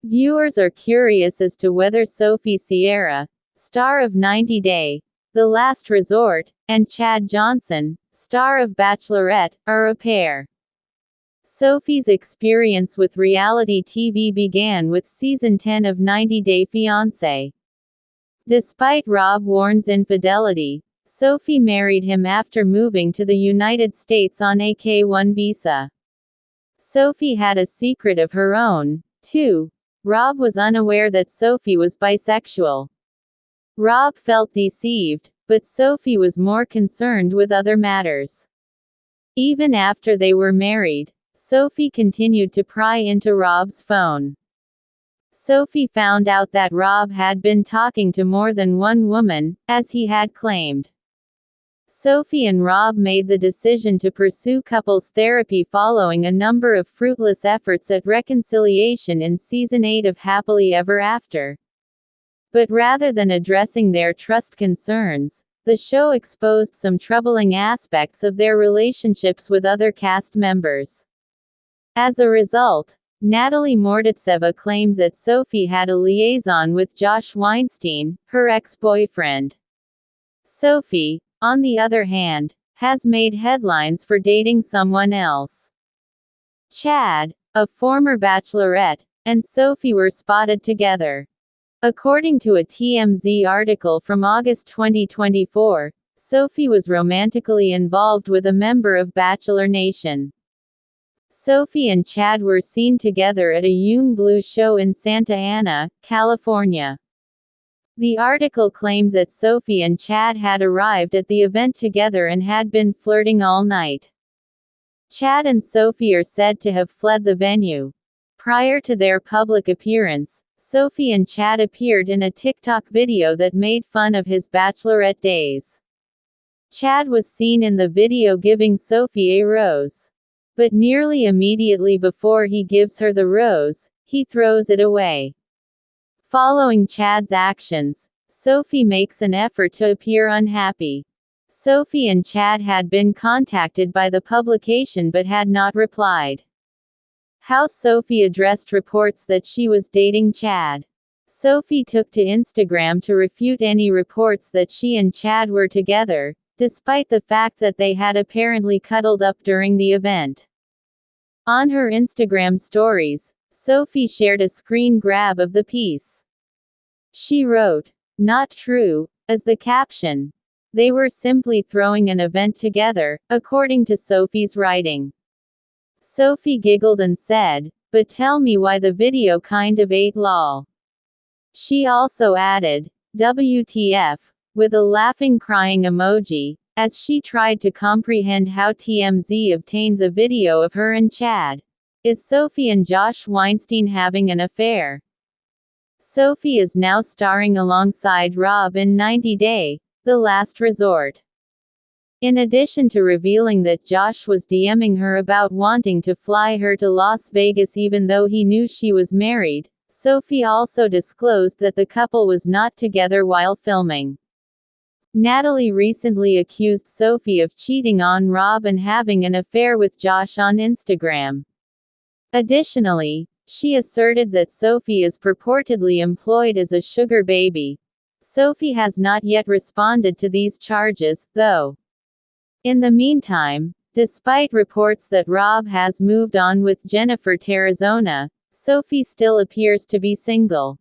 Viewers are curious as to whether Sophie Sierra, star of 90 Day, The Last Resort, and Chad Johnson, star of Bachelorette, are a pair. Sophie's experience with reality TV began with season 10 of 90 Day Fiancé. Despite Rob Warne's infidelity, Sophie married him after moving to the United States on a K-1 visa. Sophie had a secret of her own, too. Rob was unaware that Sophie was bisexual. Rob felt deceived, but Sophie was more concerned with other matters. Even after they were married, Sophie continued to pry into Rob's phone. Sophie found out that Rob had been talking to more than one woman, as he had claimed. Sophie and Rob made the decision to pursue couples therapy following a number of fruitless efforts at reconciliation in Season 8 of Happily Ever After. But rather than addressing their trust concerns, the show exposed some troubling aspects of their relationships with other cast members. As a result, Natalie Morditseva claimed that Sophie had a liaison with Josh Weinstein, her ex-boyfriend. Sophie, on the other hand, has made headlines for dating someone else. Chad, a former bachelorette, and Sophie were spotted together. According to a TMZ article from August 2024, Sophie was romantically involved with a member of Bachelor Nation. Sophie and Chad were seen together at a Young Blue show in Santa Ana, California. The article claimed that Sophie and Chad had arrived at the event together and had been flirting all night. Chad and Sophie are said to have fled the venue. Prior to their public appearance, Sophie and Chad appeared in a TikTok video that made fun of his bachelorette days. Chad was seen in the video giving Sophie a rose. But nearly immediately before he gives her the rose, he throws it away. Following Chad's actions, Sophie makes an effort to appear unhappy. Sophie and Chad had been contacted by the publication but had not replied. How Sophie addressed reports that she was dating Chad. Sophie took to Instagram to refute any reports that she and Chad were together, despite the fact that they had apparently cuddled up during the event. On her Instagram stories, Sophie shared a screen grab of the piece. She wrote, "Not true," as the caption. They were simply throwing an event together, according to Sophie's writing. Sophie giggled and said, "But tell me why the video kind of ate lol." She also added, "WTF," with a laughing crying emoji, as she tried to comprehend how TMZ obtained the video of her and Chad. Is Sophie and Josh Weinstein having an affair? Sophie is now starring alongside Rob in 90 Day, The Last Resort. In addition to revealing that Josh was DMing her about wanting to fly her to Las Vegas even though he knew she was married, Sophie also disclosed that the couple was not together while filming. Natalie recently accused Sophie of cheating on Rob and having an affair with Josh on Instagram. Additionally, she asserted that Sophie is purportedly employed as a sugar baby. Sophie has not yet responded to these charges, though. In the meantime, despite reports that Rob has moved on with Jennifer Terrazona, Sophie still appears to be single.